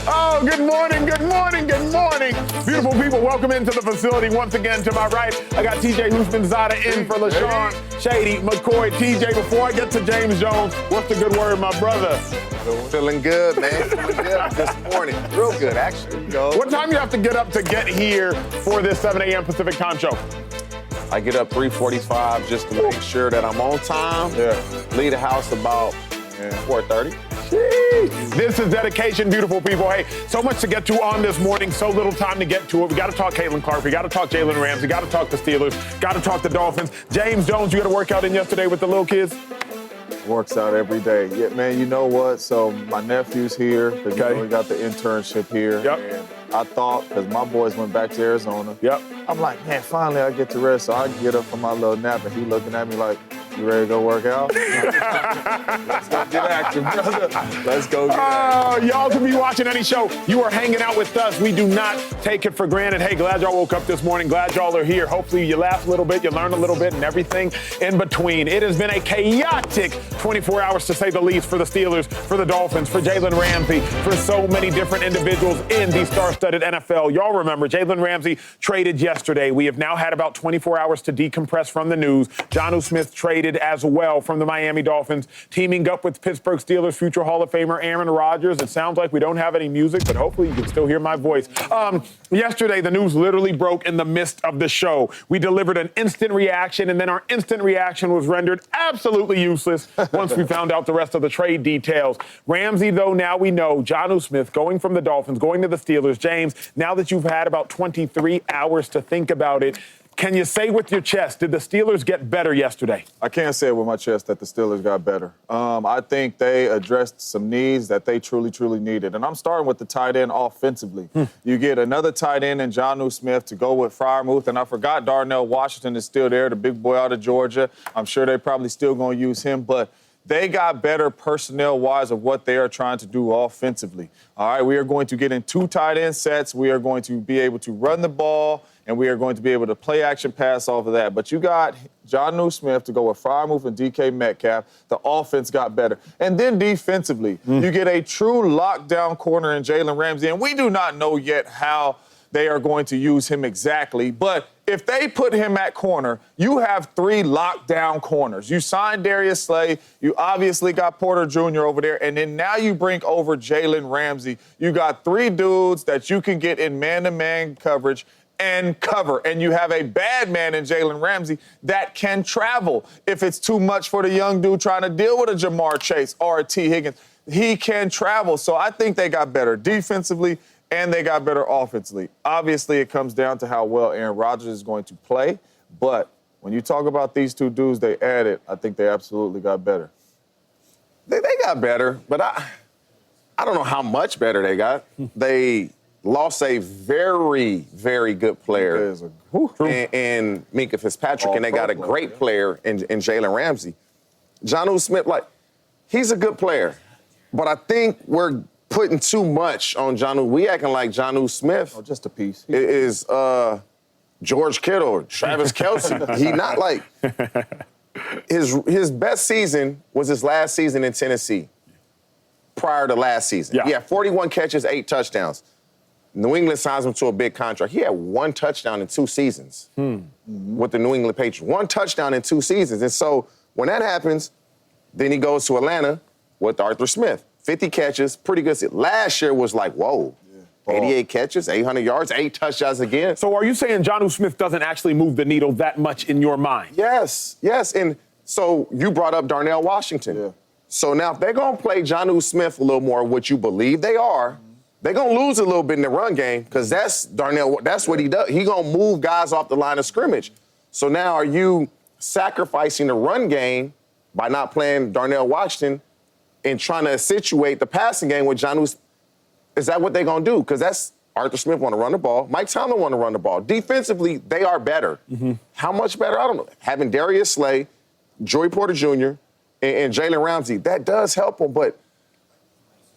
Oh, good morning, good morning, good morning. Beautiful people, welcome into the facility once again. To my right, I got TJ Husmanzada in for LaShawn, Shady, McCoy. TJ, before I get to James Jones, what's the good word, my brother? Feeling good, man. Feeling good this morning. Real good, actually. What time do you have to get up to get here for this 7 a.m. Pacific time show? I get up 3:45 just to make sure that I'm on time. Leave the house about 4:30. This is dedication, beautiful people. Hey, so much to get to on this morning, so little time to get to it. We got to talk Caitlin Clark. We got to talk Jalen Ramsey. Got to talk the Steelers. Got to talk the Dolphins. James Jones, you got a workout in yesterday with the little kids? Works out every day. Yeah, man, you know what? So my nephew's here because we got the internship here. Yep. And I thought, because my boys went back to Arizona. Yep. I'm like, man, finally I get to rest. So I get up from my little nap and he looking at me like, you ready to go work out? Let's go get active, brother. Let's go get active. Y'all can be watching any show. You are hanging out with us. We do not take it for granted. Hey, glad y'all woke up this morning. Glad y'all are here. Hopefully you laugh a little bit, you learn a little bit, and everything in between. It has been a chaotic 24 hours, to say the least, for the Steelers, for the Dolphins, for Jalen Ramsey, for so many different individuals in the star-studded NFL. Y'all remember, Jalen Ramsey traded yesterday. We have now had about 24 hours to decompress from the news. Jonnu Smith traded as well from the Miami Dolphins, teaming up with Pittsburgh Steelers future Hall of Famer Aaron Rodgers. It sounds like we don't have any music, but hopefully you can still hear my voice. Yesterday, the news literally broke in the midst of the show. We delivered an instant reaction, and then our instant reaction was rendered absolutely useless once we found out the rest of the trade details. Ramsey, though, now we know. Jonnu Smith going from the Dolphins, going to the Steelers. James, now that you've had about 23 hours to think about it, can you say with your chest, did the Steelers get better yesterday? I can't say it with my chest that the Steelers got better. I think they addressed some needs that they truly, truly needed. And I'm starting with the tight end offensively. You get another tight end in Jonnu Smith to go with Freiermuth. And I forgot Darnell Washington is still there, the big boy out of Georgia. I'm sure they're probably still going to use him. But they got better personnel-wise of what they are trying to do offensively. All right, we are going to get in 2 tight end sets. We are going to be able to run the ball, and we are going to be able to play action pass off of that. But you got Jonnu Smith to go with Freiermuth and DK Metcalf. The offense got better. And then defensively, you get a true lockdown corner in Jalen Ramsey. And we do not know yet how they are going to use him exactly. But if they put him at corner, you have 3 lockdown corners. You signed Darius Slay. You obviously got Porter Jr. over there. And then now you bring over Jalen Ramsey. You got 3 dudes that you can get in man-to-man coverage and cover. And you have a bad man in Jalen Ramsey that can travel. If it's too much for the young dude trying to deal with a Jamar Chase or a T. Higgins, he can travel. So I think they got better defensively and they got better offensively. Obviously, it comes down to how well Aaron Rodgers is going to play. But when you talk about these 2 dudes they added, I think they absolutely got better. They got better, but I don't know how much better they got. They lost a very, very good player in Minkah Fitzpatrick, and they got a great player in Jalen Ramsey. Jonnu Smith, he's a good player, but I think we're putting too much on Jonnu. We acting like Jonnu Smith just a piece. Is George Kittle or Travis Kelce. He not like his best season was his last season in Tennessee. Prior to last season, he had 41 catches, 8 touchdowns. New England signs him to a big contract. He had 1 touchdown in 2 seasons with the New England Patriots. 1 touchdown in 2 seasons. And so when that happens, then he goes to Atlanta with Arthur Smith. 50 catches, pretty good. Last year was like, whoa, 88 catches, 800 yards, 8 touchdowns again. So are you saying Jonnu Smith doesn't actually move the needle that much in your mind? Yes. And so you brought up Darnell Washington. Yeah. So now if they're going to play Jonnu Smith a little more, what you believe they are, they're going to lose a little bit in the run game because that's Darnell. That's what he does. He's going to move guys off the line of scrimmage. So now are you sacrificing the run game by not playing Darnell Washington and trying to situate the passing game with Jonnu? Is that what they're going to do? Because that's Arthur Smith want to run the ball. Mike Tomlin want to run the ball. Defensively, they are better. How much better? I don't know. Having Darius Slay, Joey Porter Jr., and Jalen Ramsey, that does help them, but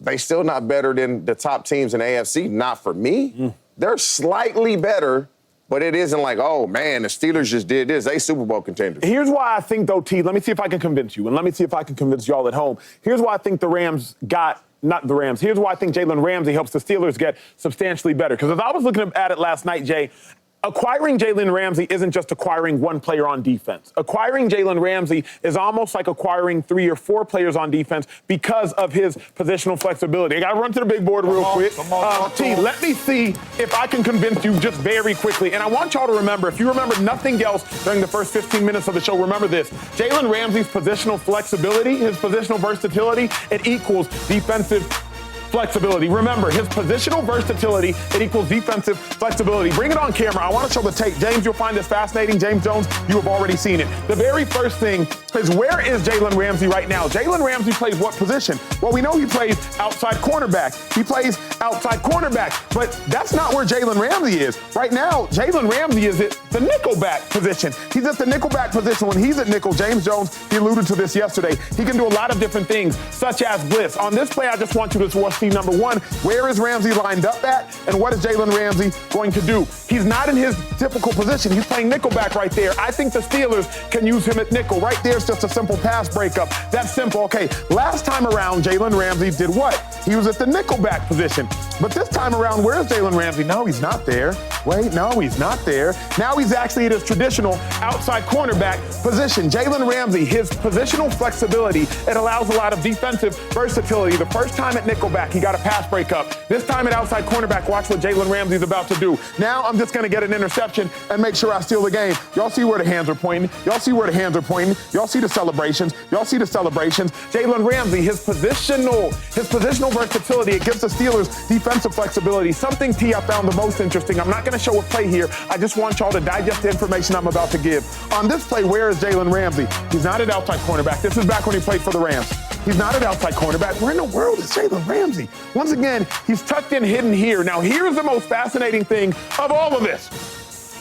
they still not better than the top teams in the AFC. Not for me. They're slightly better, but it isn't like, oh, man, the Steelers just did this. They Super Bowl contenders. Here's why I think, though, T, let me see if I can convince you, and let me see if I can convince y'all at home. Here's why I think the Rams got not the Rams. Here's why I think Jalen Ramsey helps the Steelers get substantially better. Because as I was looking at it last night, Jay, acquiring Jalen Ramsey isn't just acquiring one player on defense. Acquiring Jalen Ramsey is almost like acquiring 3 or 4 players on defense because of his positional flexibility. I got to run to the big board real quick. T, let me see if I can convince you just very quickly. And I want y'all to remember, if you remember nothing else during the first 15 minutes of the show, remember this. Jalen Ramsey's positional flexibility, his positional versatility, it equals defensive flexibility. Remember, his positional versatility, it equals defensive flexibility. Bring it on camera. I want to show the tape. James, you'll find this fascinating. James Jones, you have already seen it. The very first thing is, where is Jalen Ramsey right now? Jalen Ramsey plays what position? Well, we know he plays outside cornerback. He plays outside cornerback, but that's not where Jalen Ramsey is. Right now, Jalen Ramsey is at the nickelback position. He's at the nickelback position. When he's at nickel, James Jones, he alluded to this yesterday, he can do a lot of different things, such as blitz. On this play, I just want you to see number one, where is Ramsey lined up at, and what is Jalen Ramsey going to do? He's not in his typical position. He's playing nickelback right there. I think the Steelers can use him at nickel. Right there's just a simple pass breakup. That's simple. Okay, last time around, Jalen Ramsey did what? He was at the nickelback position. But this time around, where's Jalen Ramsey? No, he's not there. Wait, no, he's not there. Now he's actually at his traditional outside cornerback position. Jalen Ramsey, his positional flexibility, it allows a lot of defensive versatility. The first time at nickelback, he got a pass breakup. This time at outside cornerback, watch what Jalen Ramsey's about to do. Now I'm just going to get an interception and make sure I steal the game. Y'all see where the hands are pointing. Y'all see where the hands are pointing. Y'all see the celebrations. Y'all see the celebrations. Jalen Ramsey, his positional versatility, it gives the Steelers defensive flexibility. Something, T, I found the most interesting. I'm not going to show a play here. I just want y'all to digest the information I'm about to give. On this play, where is Jalen Ramsey? He's not at outside cornerback. This is back when he played for the Rams. He's not at outside cornerback. Where in the world is Jalen Ramsey? Once again, he's tucked in, hidden here. Now, here's the most fascinating thing of all of this.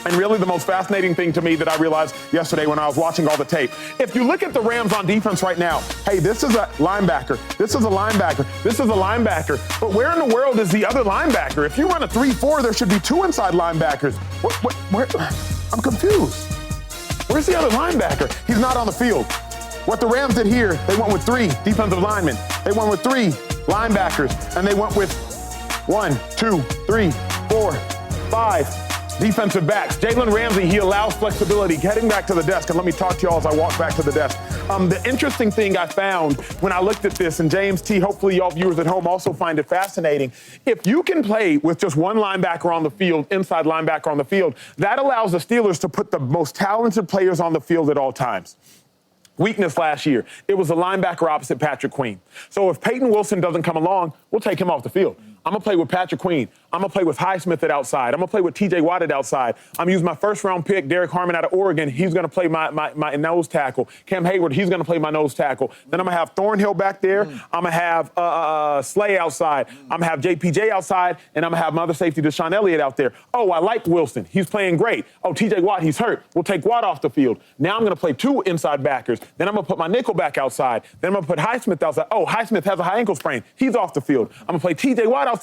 And really the most fascinating thing to me that I realized yesterday when I was watching all the tape. If you look at the Rams on defense right now, hey, this is a linebacker. This is a linebacker. This is a linebacker. But where in the world is the other linebacker? If you run a 3-4, there should be 2 inside linebackers. Where? I'm confused. Where's the other linebacker? He's not on the field. What the Rams did here, they went with 3 defensive linemen. They went with 3 linebackers, and they went with 1, 2, 3, 4, 5 defensive backs. Jalen Ramsey, he allows flexibility. Heading back to the desk, and let me talk to y'all as I walk back to the desk. The interesting thing I found when I looked at this, and James T, hopefully y'all viewers at home also find it fascinating. If you can play with just one linebacker on the field, inside linebacker on the field, that allows the Steelers to put the most talented players on the field at all times. Weakness last year, it was the linebacker opposite Patrick Queen. So if Peyton Wilson doesn't come along, we'll take him off the field. I'm going to play with Patrick Queen. I'm going to play with Highsmith at outside. I'm going to play with TJ Watt at outside. I'm going to use my first-round pick, Derek Harmon out of Oregon. He's going to play my nose tackle. Cam Hayward, he's going to play my nose tackle. Then I'm going to have Thornhill back there. I'm going to have Slay outside. I'm going to have JPJ outside. And I'm going to have my other safety, Deshaun Elliott, out there. Oh, I like Wilson. He's playing great. Oh, TJ Watt, he's hurt. We'll take Watt off the field. Now I'm going to play 2 inside backers. Then I'm going to put my nickel back outside. Then I'm going to put Highsmith outside. Oh, Highsmith has a high ankle sprain. He's off the field. I'm going to play TJ Watt outside.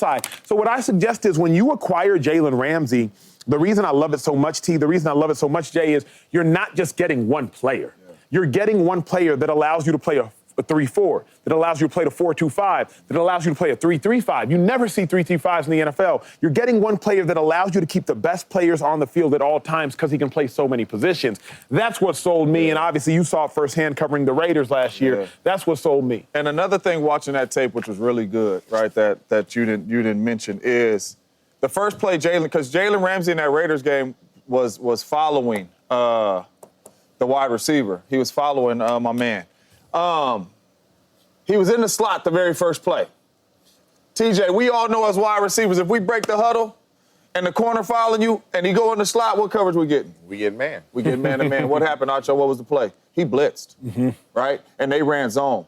So what I suggest is when you acquire Jalen Ramsey, the reason I love it so much, T, the reason I love it so much, Jay, is you're not just getting one player. Yeah. You're getting one player that allows you to play a 3-4, that allows you to play the 4-2-5, that allows you to play a 3-3-5. You never see 3-3-5s in the NFL. You're getting one player that allows you to keep the best players on the field at all times because he can play so many positions. That's what sold me, and obviously you saw it firsthand covering the Raiders last year. Yeah. That's what sold me. And another thing watching that tape, which was really good, right, that you didn't mention, is the first play because Jalen Ramsey in that Raiders game was following the wide receiver. He was following my man. He was in the slot the very first play. TJ, we all know as wide receivers, if we break the huddle and the corner following you and he go in the slot, what coverage we getting? We get man. We get man-to-man. What happened, Archo? What was the play? He blitzed, right? And they ran zone.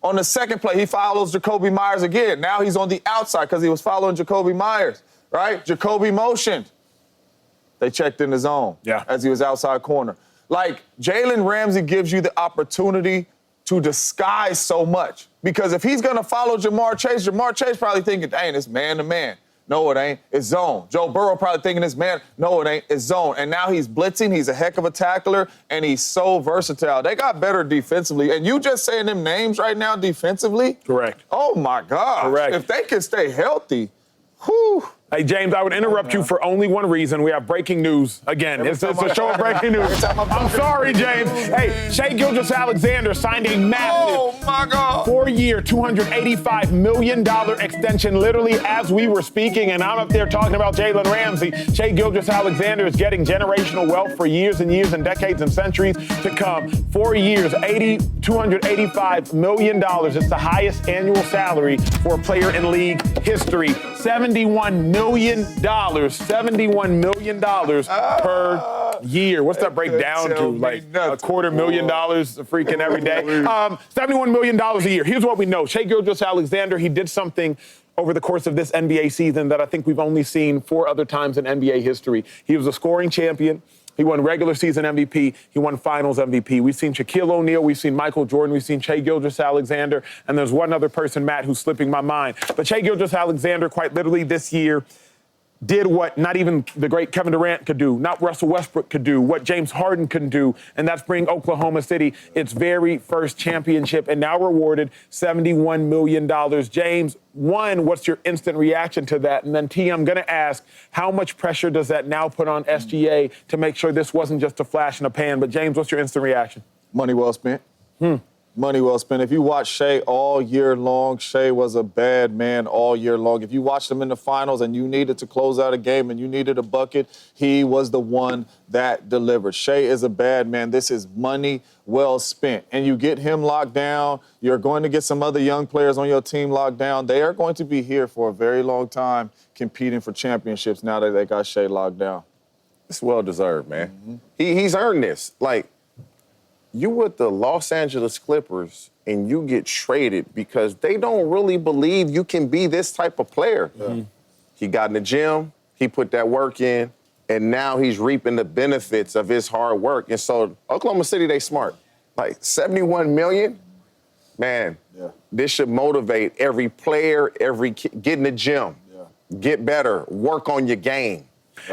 On the second play, he follows Jacoby Myers again. Now he's on the outside because he was following Jacoby Myers, right? Jacoby motioned. They checked in the zone as he was outside corner. Like, Jalen Ramsey gives you the opportunity to disguise so much. Because if he's going to follow Jamar Chase probably thinking, dang, it's man-to-man. No, it ain't. It's zone. Joe Burrow probably thinking this, man, no, it ain't. It's zone. And now he's blitzing. He's a heck of a tackler, and he's so versatile. They got better defensively. And you just saying them names right now defensively? Correct. Oh, my God. Correct. If they can stay healthy, whew. Hey, James, I would interrupt you for only one reason. We have breaking news. Again, it's a show of breaking news. I'm sorry, James. Hey, Shai Gilgeous-Alexander signed a massive 4-year, $285 million extension literally as we were speaking, and I'm up there talking about Jalen Ramsey. Shai Gilgeous-Alexander is getting generational wealth for years and years and decades and centuries to come. 4 years, $285 million. It's the highest annual salary for a player in league history. $71 million. $71 million per year. What's that break down to? Like $250,000 freaking every day. $71 million a year. Here's what we know. Shai Gilgeous-Alexander, he did something over the course of this NBA season that I think we've only seen 4 other times in NBA history. He was a scoring champion. He won regular season MVP. He won finals MVP. We've seen Shaquille O'Neal. We've seen Michael Jordan. We've seen Shai Gilgeous-Alexander. And there's one other person, Matt, who's slipping my mind. But Shai Gilgeous-Alexander, quite literally this year, did what not even the great Kevin Durant could do, not Russell Westbrook could do, what James Harden couldn't do, and that's bring Oklahoma City its very first championship, and now rewarded $71 million. James, one, what's your instant reaction to that? And then, T, I'm going to ask, how much pressure does that now put on SGA to make sure this wasn't just a flash in the pan? But, James, what's your instant reaction? Money well spent. Money well spent. If you watch Shai all year long, Shai was a bad man all year long. If you watched him in the finals and you needed to close out a game and you needed a bucket, he was the one that delivered. Shai is a bad man. This is money well spent. And you get him locked down. You're going to get some other young players on your team locked down. They are going to be here for a very long time competing for championships now that they got Shai locked down. It's well-deserved, man. He's earned this. Like, you with the Los Angeles Clippers and you get traded because they don't really believe you can be this type of player. He got in the gym, he put that work in, and now he's reaping the benefits of his hard work. And so Oklahoma City, they smart. Like, $71 million, man, this should motivate every player, every kid. Get in the gym, get better, work on your game.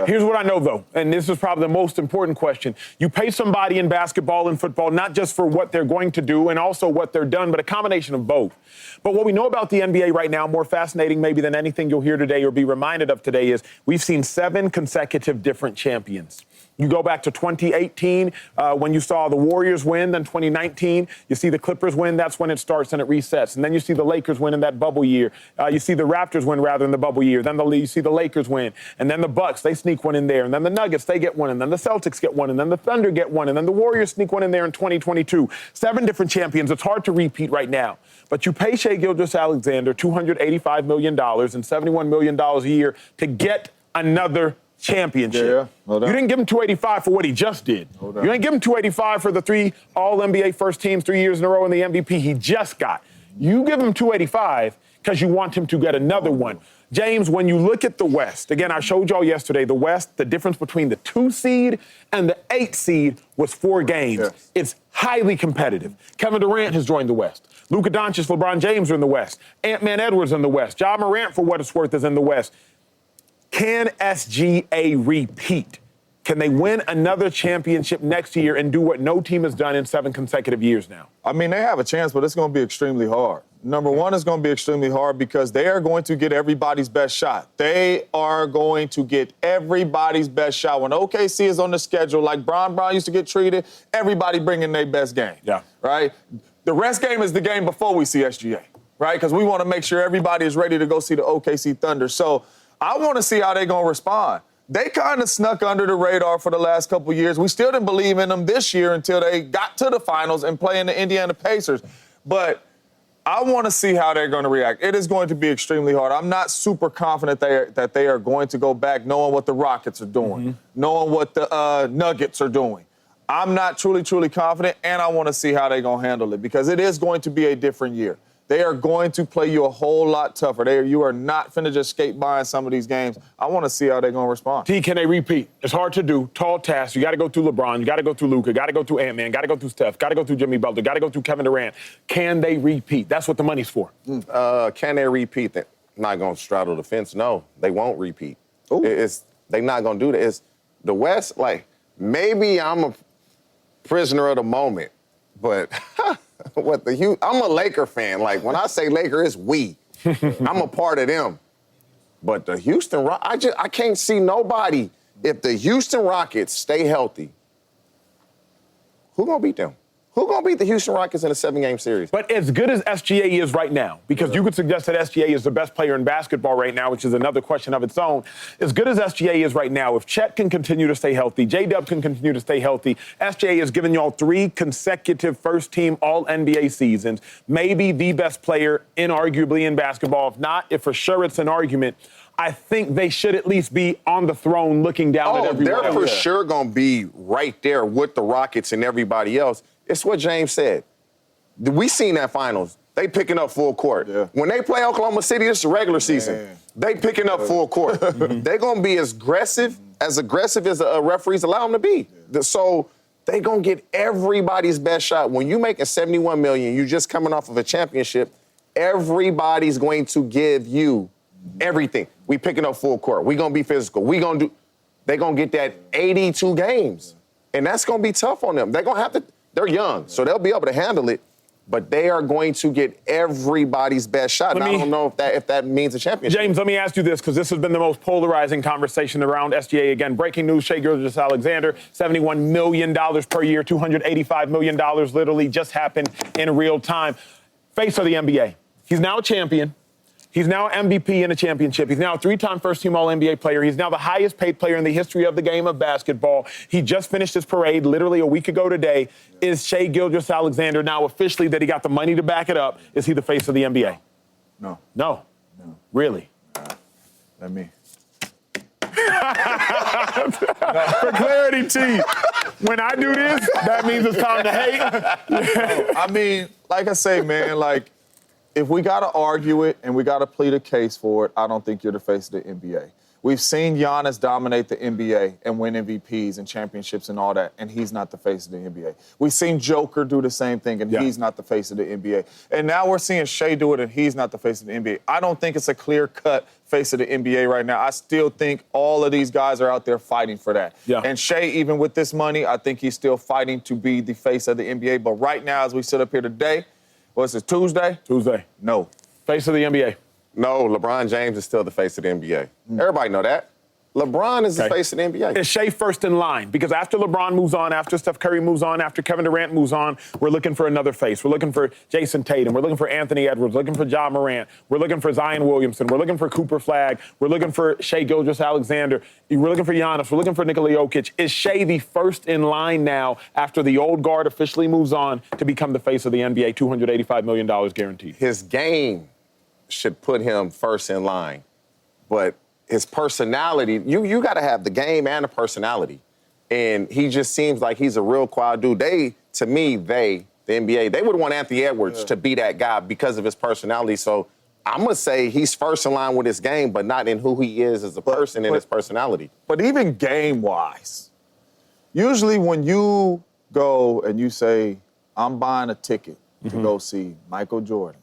Here's what I know, though, and this is probably the most important question. You pay somebody in basketball and football not just for what they're going to do and also what they're done, but a combination of both. But what we know about the NBA right now, more fascinating maybe than anything you'll hear today or be reminded of today, is we've seen 7 consecutive different champions. You go back to 2018 when you saw the Warriors win, then 2019, you see the Clippers win, that's when it starts and it resets. And then you see the Lakers win in that bubble year. You see the Raptors win rather in the bubble year. Then you see the Lakers win. And then the Bucks, they sneak one in there. And then the Nuggets, they get one. And then the Celtics get one. And then the Thunder get one. And then the Warriors sneak one in there in 2022. 7 different champions. It's hard to repeat right now. But you pay Shai Gilgeous-Alexander $285 million and $71 million a year to get another championship. No doubt. You didn't give him $285 for what he just did. No doubt. You didn't give him $285 for the 3 All-NBA first teams 3 years in a row and the MVP he just got. You give him $285 because you want him to get another one. James, when you look at the West, again, I showed y'all yesterday, the West, the difference between the 2 seed and the 8 seed was 4 games. Yes. It's highly competitive. Kevin Durant has joined the West. Luka Doncic, LeBron James are in the West. Ant-Man Edwards in the West. Ja Morant, for what it's worth, is in the West. Can SGA repeat? Can they win another championship next year and do what no team has done in 7 consecutive years now? I mean, they have a chance, but it's going to be extremely hard. Number one, it's going to be extremely hard because they are going to get everybody's best shot. They are going to get everybody's best shot. When OKC is on the schedule, like Brown used to get treated, everybody bringing their best game. Yeah. Right? The rest game is the game before we see SGA, right? Because we want to make sure everybody is ready to go see the OKC Thunder. So I want to see how they're going to respond. They kind of snuck under the radar for the last couple of years. We still didn't believe in them this year until they got to the finals and playing the Indiana Pacers. But I want to see how they're going to react. It is going to be extremely hard. I'm not super confident that they are going to go back knowing what the Rockets are doing, knowing what the Nuggets are doing. I'm not truly confident, and I want to see how they're going to handle it because it is going to be a different year. They are going to play you a whole lot tougher. You are not finna just skate by in some of these games. I want to see how they're going to respond. T, can they repeat? It's hard to do. Tall task. You got to go through LeBron. You got to go through Luka. Got to go through Ant-Man. Got to go through Steph. Got to go through Jimmy Butler. Got to go through Kevin Durant. Can they repeat? That's what the money's for. Can they repeat that? not going to straddle the fence. No, they won't repeat. They're not going to do that. It's the West, like, maybe I'm a prisoner of the moment, but I'm a Laker fan. Like, when I say Laker, it's we. I'm a part of them. But the Houston Rockets, I can't see nobody. If the Houston Rockets stay healthy, who going to beat them? Who going to beat the Houston Rockets in a 7-game series? But as good as SGA is right now, because you could suggest that SGA is the best player in basketball right now, which is another question of its own. As good as SGA is right now, if Chet can continue to stay healthy, J-Dub can continue to stay healthy, SGA has given y'all 3 consecutive first-team All-NBA seasons, maybe the best player inarguably in basketball. If for sure it's an argument, I think they should at least be on the throne looking down at everyone else. They're for sure going to be right there with the Rockets and everybody else. It's what James said. We seen that finals. They picking up full court. Yeah. When they play Oklahoma City, it's the regular season. They picking up full court. They're going to be as aggressive as the referees allow them to be. So they going to get everybody's best shot. When you making $71 million, you just coming off of a championship, everybody's going to give you everything. We picking up full court. We going to be physical. They going to get that 82 games. And that's going to be tough on them. They're going to have to. They're young, so they'll be able to handle it, but they are going to get everybody's best shot. And I don't know if that means a championship. James, let me ask you this, because this has been the most polarizing conversation around SGA. Again, breaking news, Shai Gilgeous-Alexander, $71 million per year, $285 million literally just happened in real time. Face of the NBA. He's now a champion. He's now MVP in a championship. He's now a 3-time first-team All-NBA player. He's now the highest-paid player in the history of the game of basketball. He just finished his parade literally a week ago today. Is Shai Gilgeous-Alexander now officially that he got the money to back it up? Is he the face of the NBA? No. No. Really? Let me. For clarity, T, when I do this, that means it's time to hate. I mean, like I say, man, like, if we got to argue it and we got to plead a case for it, I don't think you're the face of the NBA. We've seen Giannis dominate the NBA and win MVPs and championships and all that, and he's not the face of the NBA. We've seen Joker do the same thing, and he's not the face of the NBA. And now we're seeing Shai do it, and he's not the face of the NBA. I don't think it's a clear-cut face of the NBA right now. I still think all of these guys are out there fighting for that. Yeah. And Shai, even with this money, I think he's still fighting to be the face of the NBA. But right now, as we sit up here today, what's it, Tuesday? Tuesday. No. Face of the NBA. No, LeBron James is still the face of the NBA. Everybody know that. LeBron is the face of the NBA. Is Shai first in line? Because after LeBron moves on, after Steph Curry moves on, after Kevin Durant moves on, we're looking for another face. We're looking for Jason Tatum. We're looking for Anthony Edwards. We're looking for Ja Morant. We're looking for Zion Williamson. We're looking for Cooper Flagg. We're looking for Shai Gilgeous-Alexander. We're looking for Giannis. We're looking for Nikola Jokic. Is Shai the first in line now after the old guard officially moves on to become the face of the NBA, $285 million guaranteed? His game should put him first in line, but his personality, you got to have the game and the personality. And he just seems like he's a real quiet dude. The NBA, they would want Anthony Edwards to be that guy because of his personality. So I'm going to say he's first in line with his game, but not in who he is as a person and his personality. But even game-wise, usually when you go and you say, I'm buying a ticket to go see Michael Jordan,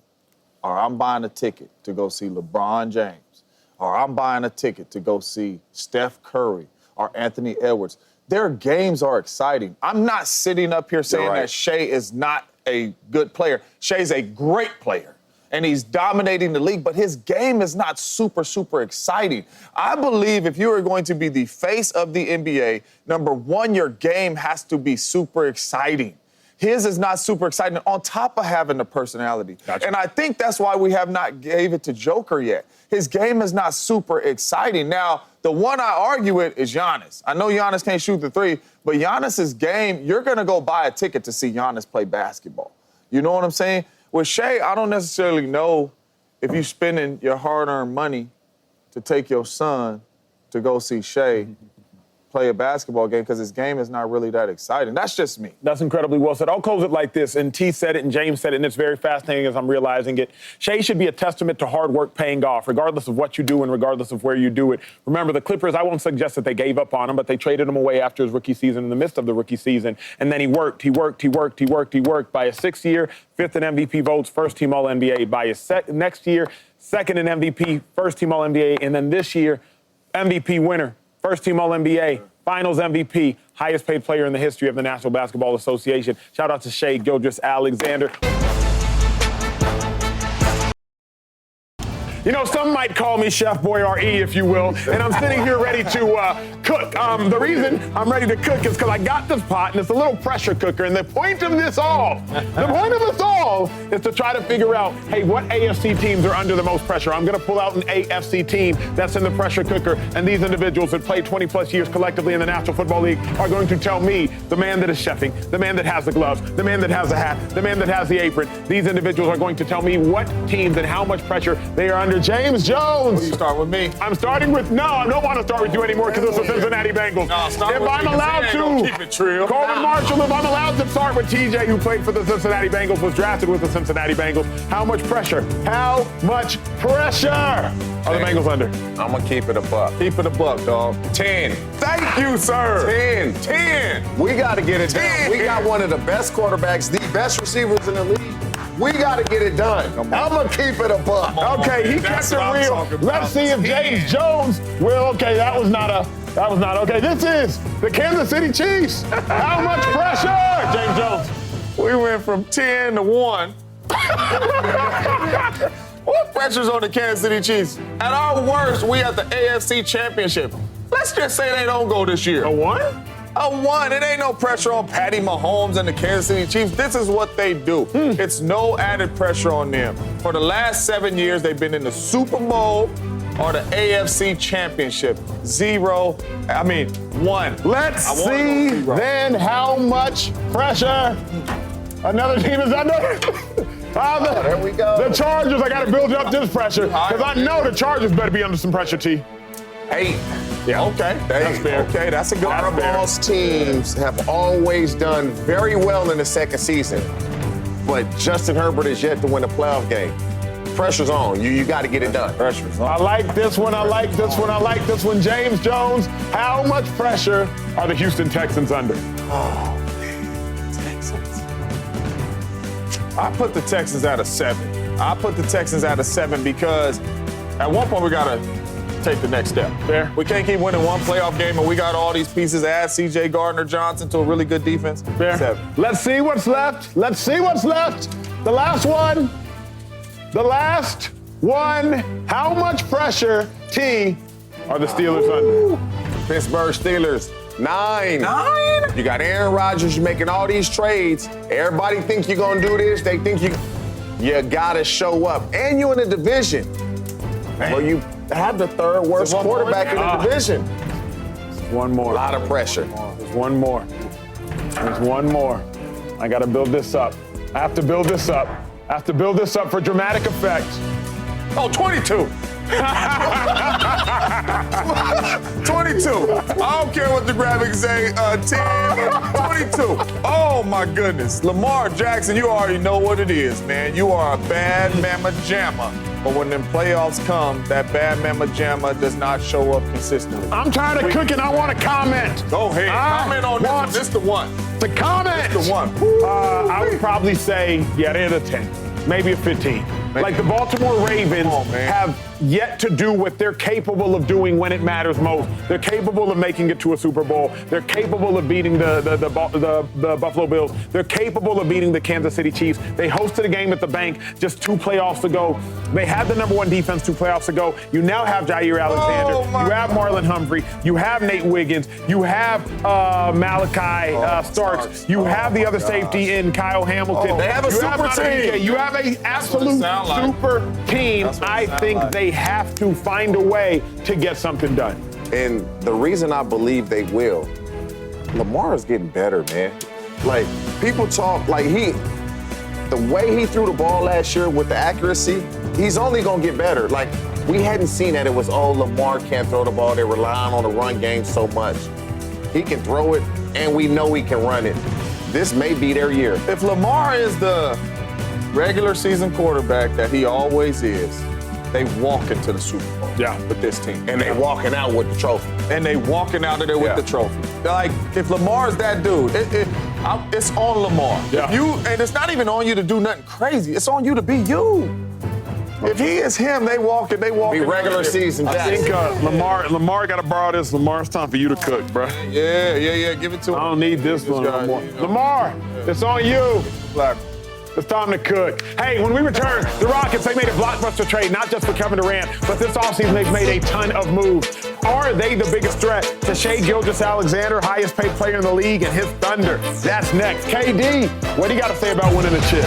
or I'm buying a ticket to go see LeBron James, or I'm buying a ticket to go see Steph Curry or Anthony Edwards, their games are exciting. I'm not sitting up here saying that Shai is not a good player. Shai's a great player, and he's dominating the league, but his game is not super, super exciting. I believe if you are going to be the face of the NBA, number one, your game has to be super exciting. His is not super exciting on top of having the personality. Gotcha. And I think that's why we have not gave it to Joker yet. His game is not super exciting. Now, the one I argue with is Giannis. I know Giannis can't shoot the three, but Giannis's game, you're going to go buy a ticket to see Giannis play basketball. You know what I'm saying? With Shai, I don't necessarily know if you're spending your hard-earned money to take your son to go see Shai play a basketball game because his game is not really that exciting. That's just me. That's incredibly well said. I'll close it like this, and T said it and James said it, and it's very fascinating as I'm realizing it. Shai should be a testament to hard work paying off, regardless of what you do and regardless of where you do it. Remember, the Clippers, I won't suggest that they gave up on him, but they traded him away after his rookie season, in the midst of the rookie season, and then he worked by his 6th year, 5th in MVP votes, first team All-NBA. By his next year, 2nd in MVP, first team All-NBA, and then this year, MVP winner, first team All-NBA, Finals MVP, highest paid player in the history of the National Basketball Association. Shout out to Shai Gilgeous-Alexander. You know, some might call me Chef Boyardee, if you will, and I'm sitting here ready to cook. The reason I'm ready to cook is because I got this pot, and it's a little pressure cooker, and the point of this all is to try to figure out, hey, what AFC teams are under the most pressure? I'm going to pull out an AFC team that's in the pressure cooker, and these individuals that played 20-plus years collectively in the National Football League are going to tell me, the man that is chefing, the man that has the gloves, the man that has the hat, the man that has the apron, these individuals are going to tell me what teams and how much pressure they are under. James Jones. You start with me. I'm starting with, no, I don't want to start with you anymore because it's the Cincinnati Bengals. No, start if with I'm me, allowed to, keep it true. Coleman Marshall, if I'm allowed to start with TJ, who played for the Cincinnati Bengals, was drafted with the Cincinnati Bengals. How much pressure? How much pressure are the Bengals under? I'm going to keep it a buck. Keep it a buck, dog. 10. Thank you, sir. 10. We got to get it done. We got one of the best quarterbacks, the best receivers in the league. We got to get it done. I'm going to keep it a buck. Okay, he kept it real. Let's see if James Jones will. Okay, that was not okay. This is the Kansas City Chiefs. How much pressure, James Jones? We went from 10 to 1. What pressure's on the Kansas City Chiefs? At our worst, we at the AFC Championship. Let's just say they don't go this year. A 1? A 1. It ain't no pressure on Patty Mahomes and the Kansas City Chiefs. This is what they do. It's no added pressure on them. For the last 7 years, they've been in the Super Bowl or the AFC Championship. 1. Let's see then how much pressure another team is under. There we go. The Chargers, I got to build up this pressure because I know the Chargers better be under some pressure, T. 8. Yeah, okay. That's fair. Okay, that's a good one. Most teams have always done very well in the second season, but Justin Herbert is yet to win a playoff game. Pressure's on. You got to get it done. Pressure's on. I like this one. James Jones, how much pressure are the Houston Texans under? Oh, man. Texans. I put the Texans at a 7 because at one point we got to take the next step. Fair. We can't keep winning one playoff game and we got all these pieces. Add C.J. Gardner-Johnson to a really good defense. Fair. 7. Let's see what's left. The last one. How much pressure, T, are the Steelers under? Pittsburgh Steelers. 9. You got Aaron Rodgers. You're making all these trades. Everybody think you're going to do this. They think you got to show up. And you're in the division. Well, you have the 3rd worst quarterback in the division. One more. A lot of pressure. There's one more. I got to build this up. I have to build this up for dramatic effect. Oh, 22. 22. I don't care what the graphics say. 10, 22. Oh, my goodness. Lamar Jackson, you already know what it is, man. You are a bad mamma jamma. But when them playoffs come, that bad mamma jamma does not show up consistently. I'm tired of cooking. I want to comment. Go ahead. Comment on this one. This the one. To comment. This the one. I would probably say, they're a 10. Maybe a 15. Like the Baltimore Ravens have yet to do what they're capable of doing when it matters most. They're capable of making it to a Super Bowl. They're capable of beating the Buffalo Bills. They're capable of beating the Kansas City Chiefs. They hosted a game at the bank just 2 playoffs ago. They had the #1 defense 2 playoffs ago. You now have Jair Alexander. You have Marlon Humphrey. You have Nate Wiggins. You have Malachi Starks. You have the other safety in Kyle Hamilton. They have a super team. You have an absolute super team. I think they have to find a way to get something done. And the reason I believe they will, Lamar is getting better, man. Like, people talk, like the way he threw the ball last year with the accuracy, he's only going to get better. Like, we hadn't seen that it was, Lamar can't throw the ball. They're relying on the run game so much. He can throw it, and we know he can run it. This may be their year. If Lamar is the regular season quarterback that he always is, they walk into the Super Bowl with this team. And they walking out with the trophy. And they walking out of there with the trophy. Like, if Lamar's that dude, it's on Lamar. Yeah. And it's not even on you to do nothing crazy. It's on you to be you. If he is him, they walking. Be regular season. I think Lamar got to borrow this. Lamar, it's time for you to cook, bro. Yeah. Give it to him. I don't need this one no more. Lamar, it's on you. It's time to cook. Hey, when we return, the Rockets, they made a blockbuster trade, not just for Kevin Durant, but this offseason they've made a ton of moves. Are they the biggest threat to Shai Gilgeous-Alexander, highest paid player in the league, and his Thunder? That's next. KD, what do you got to say about winning the chip?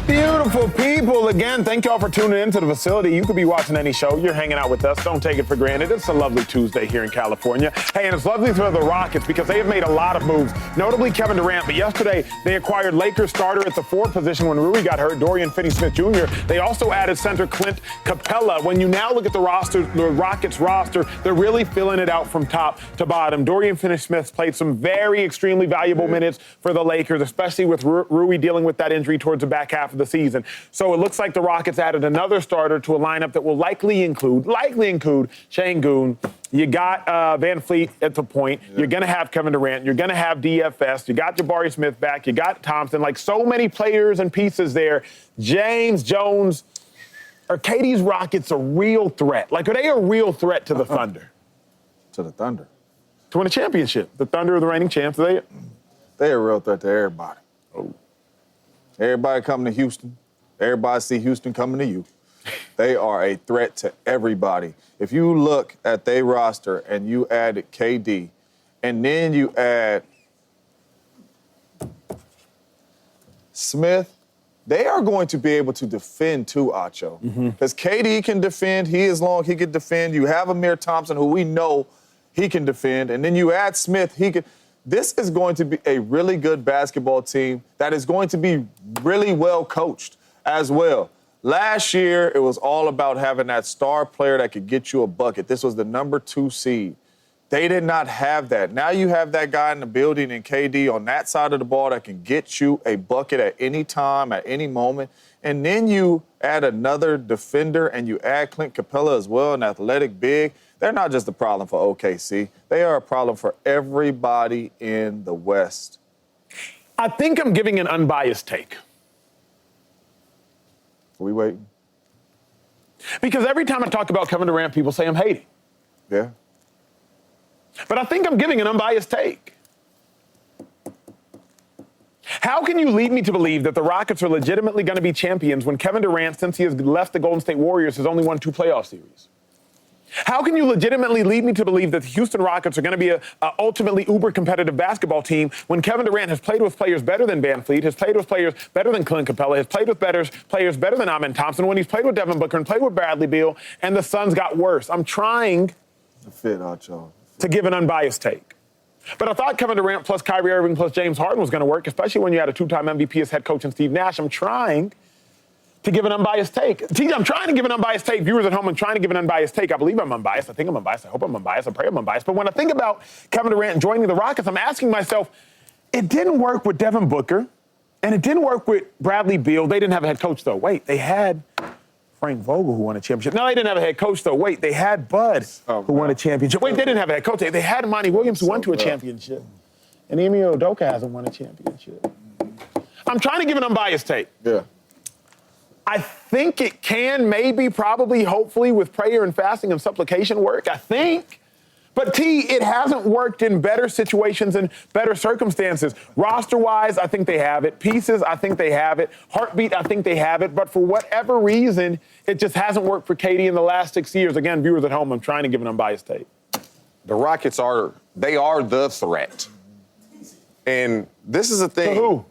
Beautiful people, again, thank y'all for tuning into the facility. You could be watching any show. You're hanging out with us. Don't take it for granted. It's a lovely Tuesday here in California. Hey, and it's lovely for the Rockets because they have made a lot of moves, notably Kevin Durant. But yesterday, they acquired Lakers starter at the 4 position when Rui got hurt, Dorian Finney-Smith Jr. They also added center Clint Capella. When you now look at the Rockets roster, they're really filling it out from top to bottom. Dorian Finney-Smith played some very extremely valuable minutes for the Lakers, especially with Rui dealing with that injury towards the back half of the season. So it looks like the Rockets added another starter to a lineup that will likely include Şengün. You got Van Fleet at the point. Yeah. You're going to have Kevin Durant. You're going to have DFS. You got Jabari Smith back. You got Thompson. Like, so many players and pieces there. James Jones. Are KD's Rockets a real threat? Like, are they a real threat to the Thunder? To the Thunder? To win a championship. The Thunder are the reigning champs. They're a real threat to everybody. Oh. Everybody coming to Houston. Everybody see Houston coming to you. They are a threat to everybody. If you look at their roster and you added KD, and then you add Smith, they are going to be able to defend too, Acho. Because KD can defend. He is long. He can defend. You have Amir Thompson, who we know he can defend. And then you add Smith. He can. This is going to be a really good basketball team that is going to be really well coached as well. Last year, it was all about having that star player that could get you a bucket. This was the number 2 seed. They did not have that. Now you have that guy in the building and KD on that side of the ball that can get you a bucket at any time, at any moment. And then you add another defender and you add Clint Capella as well, an athletic big. They're not just a problem for OKC. They are a problem for everybody in the West. I think I'm giving an unbiased take. Are we waiting? Because every time I talk about Kevin Durant, people say I'm hating. Yeah. But I think I'm giving an unbiased take. How can you lead me to believe that the Rockets are legitimately going to be champions when Kevin Durant, since he has left the Golden State Warriors, has only won 2 playoff series? How can you legitimately lead me to believe that the Houston Rockets are going to be a ultimately uber-competitive basketball team when Kevin Durant has played with players better than Van Fleet, has played with players better than Clint Capella, has played with players better than Amir Thompson, when he's played with Devin Booker and played with Bradley Beal, and the Suns got worse? I'm trying to give an unbiased take. But I thought Kevin Durant plus Kyrie Irving plus James Harden was going to work, especially when you had a 2-time MVP as head coach in Steve Nash. I'm trying to give an unbiased take. I'm trying to give an unbiased take. Viewers at home, I'm trying to give an unbiased take. I believe I'm unbiased. I think I'm unbiased. I hope I'm unbiased. I pray I'm unbiased. But when I think about Kevin Durant joining the Rockets, I'm asking myself, it didn't work with Devin Booker, and it didn't work with Bradley Beal. They didn't have a head coach, though. Wait, they had Frank Vogel, who won a championship. No, they didn't have a head coach, though. Wait, they had Bud, who won a championship. Wait, they didn't have a head coach. They had Monty Williams, who won to a championship. And Emi Udoka hasn't won a championship. I'm trying to give an unbiased take. Yeah. I think it can, maybe, probably, hopefully, with prayer and fasting and supplication work. I think. But, it hasn't worked in better situations and better circumstances. Roster-wise, I think they have it. Pieces, I think they have it. Heartbeat, I think they have it. But for whatever reason, it just hasn't worked for KD in the last 6 years. Again, viewers at home, I'm trying to give an unbiased take. The Rockets are the threat. And this is a thing. To who?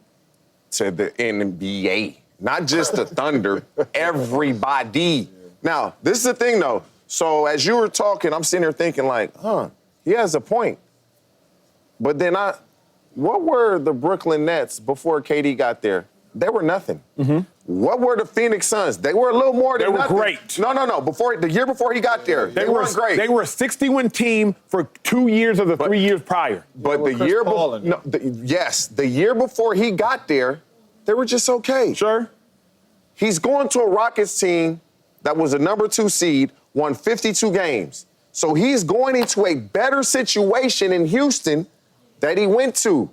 To the NBA. Not just the Thunder, everybody. Now, this is the thing, though. So as you were talking, I'm sitting here thinking like, he has a point. But then what were the Brooklyn Nets before KD got there? They were nothing. What were the Phoenix Suns? They were a little more than nothing. They were great. No. The year before he got there, they weren't great. They were a 60-win team for 2 years of the 3 years prior. But the year before, the year before he got there, they were just okay. Sure. He's going to a Rockets team that was a number 2 seed, won 52 games. So he's going into a better situation in Houston that he went to.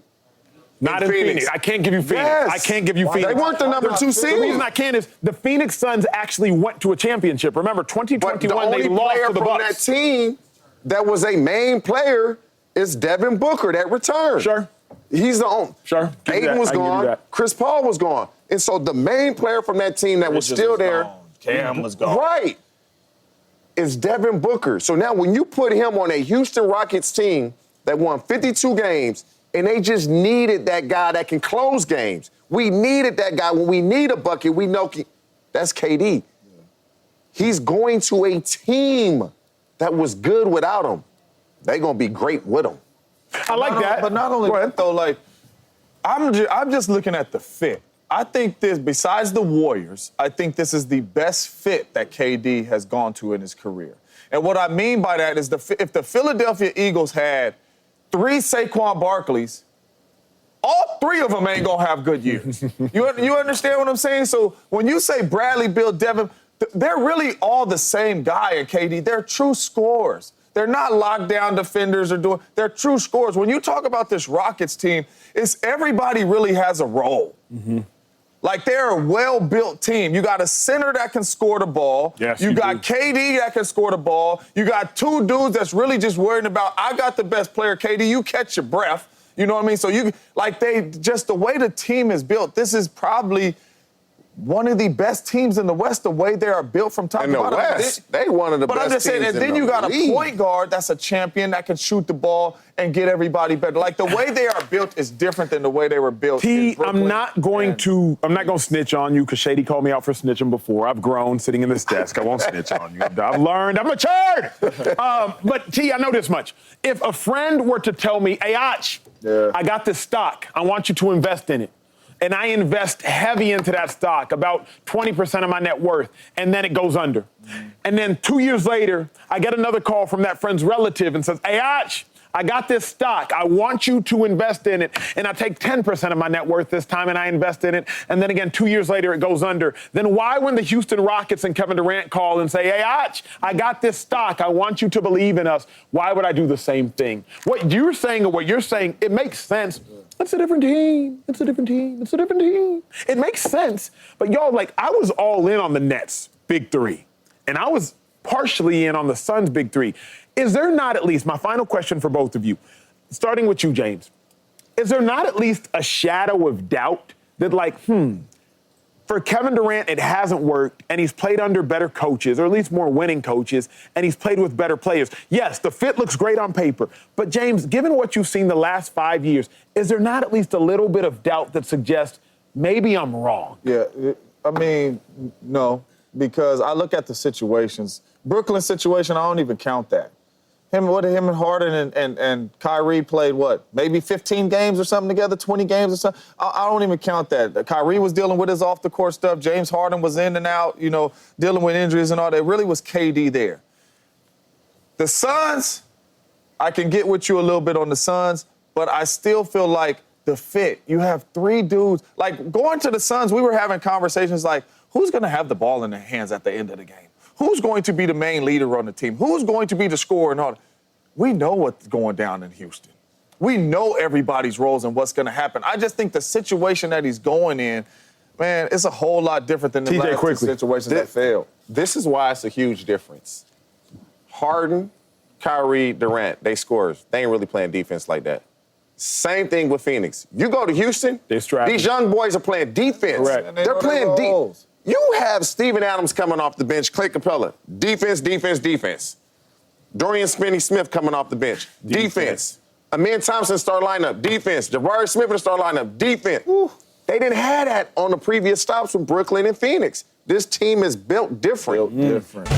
Not in Phoenix. I can't give you Phoenix. Yes. I can't give you Phoenix. They weren't the number 2 seed. The reason I can't is the Phoenix Suns actually went to a championship. Remember, 2021, they lost to the Bucks. That team that was a main player is Devin Booker that returned. Sure. He's the only. Sure. Aiden was gone. Chris Paul was gone. And so the main player from that team that was still there. Gone. Cam was gone. Right. Is Devin Booker. So now when you put him on a Houston Rockets team that won 52 games, and they just needed that guy that can close games. We needed that guy. When we need a bucket, we know that's KD. He's going to a team that was good without him. They're going to be great with him. I like that. But not only that, though, like, I'm just looking at the fit. I think this, besides the Warriors, I think this is the best fit that KD has gone to in his career. And what I mean by that is if the Philadelphia Eagles had 3 Saquon Barkleys, all 3 of them ain't going to have good years. You understand what I'm saying? So when you say Bradley, Bill, Devin, they're really all the same guy at KD. They're true scorers. They're not lockdown defenders they're true scorers. When you talk about this Rockets team, it's everybody really has a role. Mm-hmm. Like, they're a well-built team. You got a center that can score the ball. Yes, you got KD that can score the ball. You got 2 dudes that's really just worried about, I got the best player, KD, you catch your breath. You know what I mean? So the way the team is built, this is probably one of the best teams in the West, the way they are built from top to bottom. In the West, they one of the best teams. But I'm just saying, and then you got a point guard that's a champion that can shoot the ball and get everybody better. Like, the way they are built is different than the way they were built. I'm not going to snitch on you because Shady called me out for snitching before. I've grown sitting in this desk. I won't snitch on you. I've learned. I'm matured. But T, I know this much. If a friend were to tell me, hey, Ach, I got this stock. I want you to invest in it. And I invest heavy into that stock, about 20% of my net worth, and then it goes under. And then 2 years later, I get another call from that friend's relative and says, hey, Ach, I got this stock. I want you to invest in it. And I take 10% of my net worth this time and I invest in it. And then again, 2 years later, it goes under. Then why, when the Houston Rockets and Kevin Durant call and say, hey, Ach, I got this stock. I want you to believe in us. Why would I do the same thing? What you're saying or what you're saying, it makes sense. It's a different team. It's a different team. It's a different team. It makes sense. But y'all, like, I was all in on the Nets' big 3. And I was partially in on the Suns' big 3. Is there not at least, my final question for both of you, starting with you, James, is there not at least a shadow of doubt that, like, for Kevin Durant, it hasn't worked, and he's played under better coaches, or at least more winning coaches, and he's played with better players. Yes, the fit looks great on paper, but James, given what you've seen the last 5 years, is there not at least a little bit of doubt that suggests maybe I'm wrong? Yeah, I mean, no, because I look at the situations. Brooklyn situation, I don't even count that. Him and Harden and Kyrie played, maybe 15 games or something together, 20 games or something? I don't even count that. Kyrie was dealing with his off-the-court stuff. James Harden was in and out, dealing with injuries and all that. It really was KD there. The Suns, I can get with you a little bit on the Suns, but I still feel like the fit. You have 3 dudes. Like, going to the Suns, we were having conversations like, who's going to have the ball in their hands at the end of the game? Who's going to be the main leader on the team? Who's going to be the scorer and all that? We know what's going down in Houston. We know everybody's roles and what's going to happen. I just think the situation that he's going in, man, it's a whole lot different than the last 2 situations that failed. This is why it's a huge difference. Harden, Kyrie, Durant, they scorers. They ain't really playing defense like that. Same thing with Phoenix. You go to Houston, these young boys are playing defense. Correct. They're playing defense. You have Steven Adams coming off the bench, Clay Capella, defense, defense, defense. Dorian Finney-Smith coming off the bench, defense. Amin Thompson start lineup, defense. Jabari Smith in the start lineup, defense. Ooh. They didn't have that on the previous stops from Brooklyn and Phoenix. This team is built different. Built different.